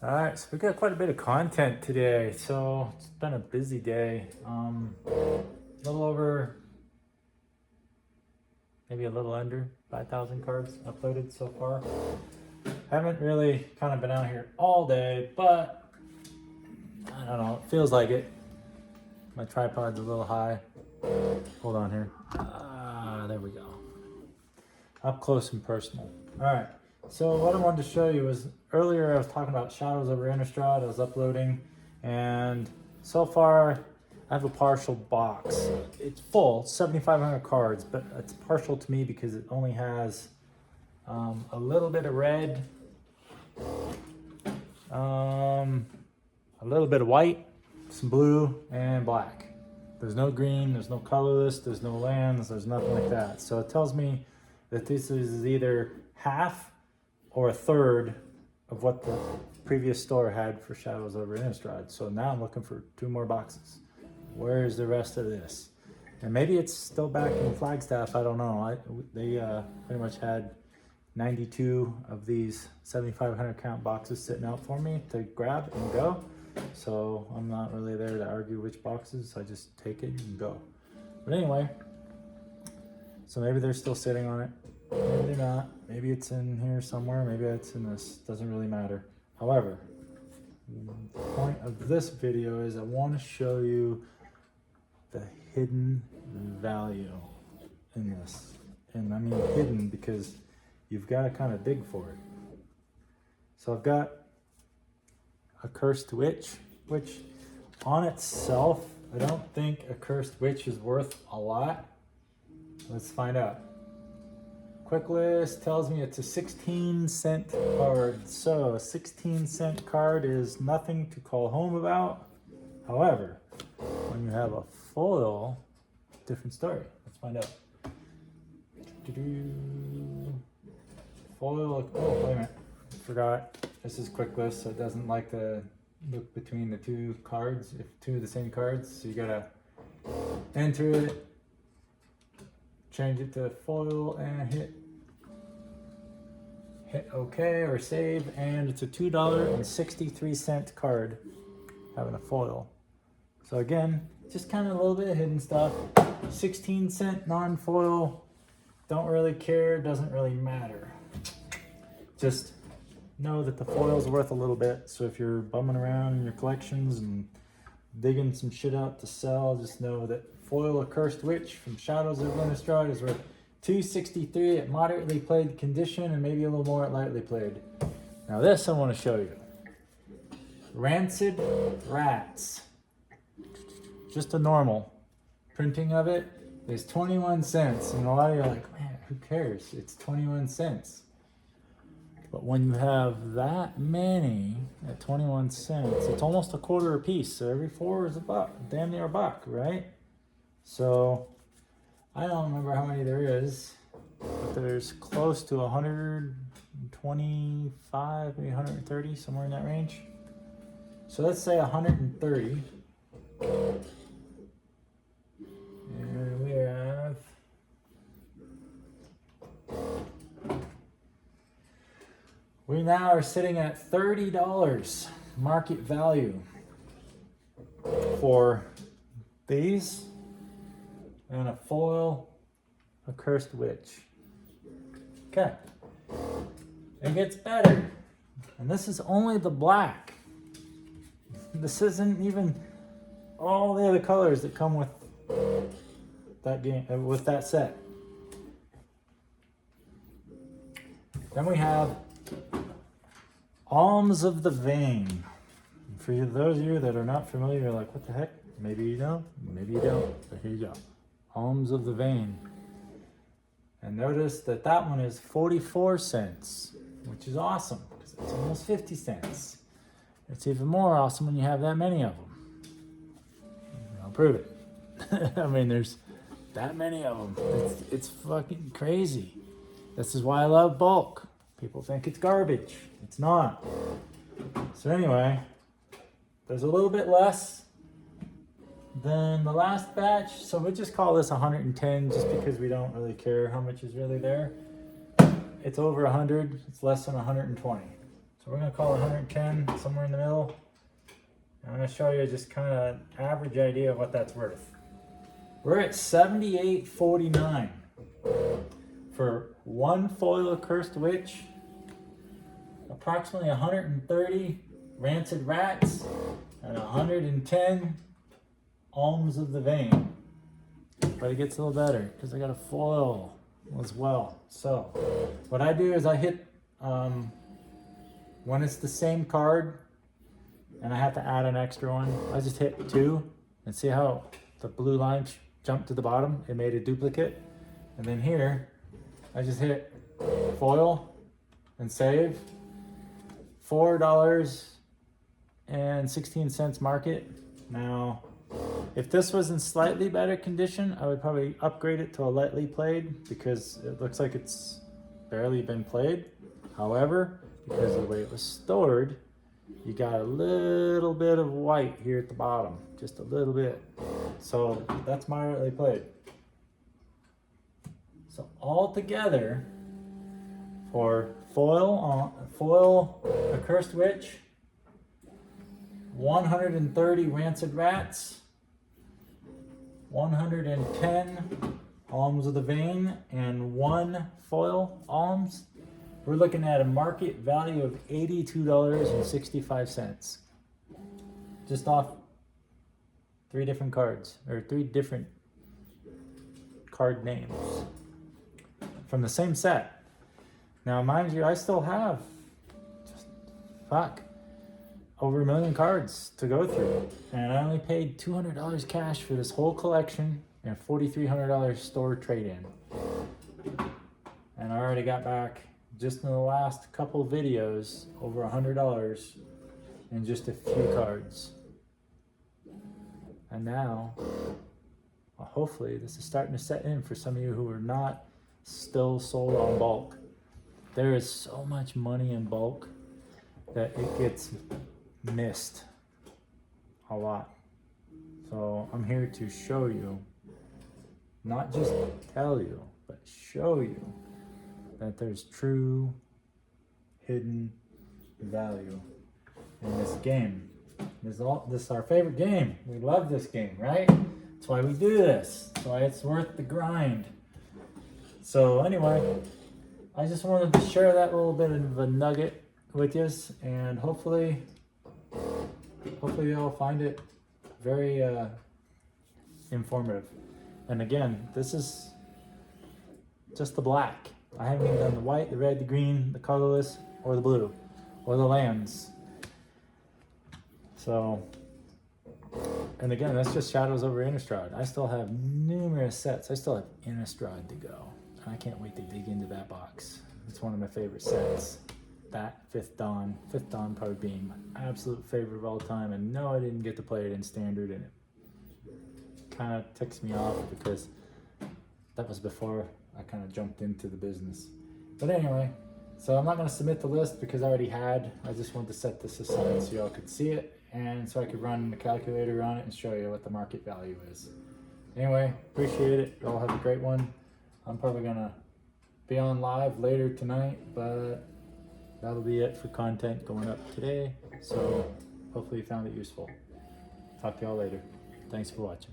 All right, so we got quite a bit of content today. So it's been a busy day. A little over, maybe a little under 5,000 cards uploaded so far. Haven't really kind of been out here all day, but I don't know, it feels like it. My tripod's a little high. Hold on here. There we go. Up close and personal. All right. So what I wanted to show you was earlier I was talking about shadows over Innistrad. I was uploading, and so far I have a partial box. It's full, 7,500 cards, but it's partial to me because it only has a little bit of red, a little bit of white, some blue, and black. There's no green, there's no colorless, there's no lands, there's nothing like that. So it tells me that this is either half or a third of what the previous store had for Shadows over Innistrad. So now I'm looking for 2 more boxes. Where's the rest of this? And maybe it's still back in Flagstaff, I don't know. They pretty much had 92 of these 7,500 count boxes sitting out for me to grab and go. So I'm not really there to argue which boxes, I just take it and go. But anyway, so maybe they're still sitting on it. Maybe they're not. Maybe it's in here somewhere. Maybe it's in this. Doesn't really matter. However, the point of this video is I want to show you the hidden value in this. And I mean hidden because you've got to kind of dig for it. So I've got a Cursed Witch, which on itself, I don't think a Cursed Witch is worth a lot. Let's find out. Quick list tells me it's a 16-cent card. So a 16-cent card is nothing to call home about. However, when you have a foil, different story. Let's find out. Foil, oh wait a minute, forgot. This is quick list, so it doesn't like to look between the 2 cards, if 2 of the same cards. So you gotta enter it, change it to foil, and hit OK or save, and it's a $2.63 card having a foil. So again, just kind of a little bit of hidden stuff. 16-cent non-foil, don't really care, doesn't really matter. Just know that the foil's worth a little bit, so if you're bumming around in your collections and digging some shit out to sell, just know that foil a Cursed Witch from Shadows of Innistrad is worth $2.63 at moderately played condition and maybe a little more at lightly played. Now this I want to show you. Rancid Rats. Just a normal printing of it is 21 cents. And a lot of you are like, man, who cares? It's 21 cents. But when you have that many at 21 cents, it's almost a quarter a piece. So every 4 is a buck, damn near a buck, right? So I don't remember how many there is, but there's close to 125, maybe 130, somewhere in that range. So let's say 130. And we have we now are sitting at $30 market value for these and a foil, a Cursed Witch. Okay, it gets better. And this is only the black. This isn't even all the other colors that come with that game, with that set. Then we have Alms of the Vein. For those of you that are not familiar, you're like, what the heck? Maybe you know, maybe you don't, but here you go. Alms of the Vein. And notice that that one is 44 cents, which is awesome because it's almost 50 cents. It's even more awesome when you have that many of them. I'll prove it. I mean, there's that many of them. It's fucking crazy. This is why I love bulk. People think it's garbage. It's not. So anyway, there's a little bit less than the last batch. So we'll just call this 110 just because we don't really care how much is really there. It's over 100. It's less than 120. So we're gonna call it 110, somewhere in the middle. I'm gonna show you just kind of average idea of what that's worth. We're at 78.49 for one foil Cursed Witch, approximately 130 Rancid Rats, and 110 Alms of the Vein. But it gets a little better because I got a foil as well. So what I do is I hit when it's the same card and I have to add an extra one, I just hit 2 and see how the blue line jumped to the bottom. It made a duplicate. And then here I just hit foil and save. $4.16 market. Now if this was in slightly better condition, I would probably upgrade it to a lightly played because it looks like it's barely been played. However, because of the way it was stored, you got a little bit of white here at the bottom, just a little bit. So that's moderately played. So all together, for foil, a Cursed Witch, 130 Rancid Rats, 110 Alms of the Vein, and 1 foil Alms, we're looking at a market value of $82.65. Just off 3 different cards, or 3 different card names from the same set. Now, mind you, I still have over 1 million cards to go through, and I only paid $200 cash for this whole collection and $4,300 store trade-in. And I already got back, just in the last couple videos, over $100 in just a few cards. And now, well, hopefully this is starting to set in for some of you who are not still sold on bulk. There is so much money in bulk that it gets missed a lot. So I'm here to show you, not just tell you, but show you that there's true hidden value in this game. This is our favorite game. We love this game, right? That's why we do this. That's why it's worth the grind. So anyway, I just wanted to share that little bit of a nugget with you, and hopefully you'll find it very informative. And again, this is just the black. I haven't even done the white, the red, the green, the colorless, or the blue, or the lands. So, and again, that's just Shadows over Innistrad. I still have numerous sets. I still have Innistrad to go. I can't wait to dig into that box. It's one of my favorite sets. That Fifth Dawn probably being my absolute favorite of all time. And no, I didn't get to play it in Standard, and it kind of ticks me off because that was before I kind of jumped into the business. But anyway, so I'm not going to submit the list because I already had. I just wanted to set this aside so y'all could see it, and so I could run the calculator on it and show you what the market value is. Anyway, appreciate it. Y'all have a great one. I'm probably going to be on live later tonight, but that'll be it for content going up today. So hopefully you found it useful. Talk to y'all later. Thanks for watching.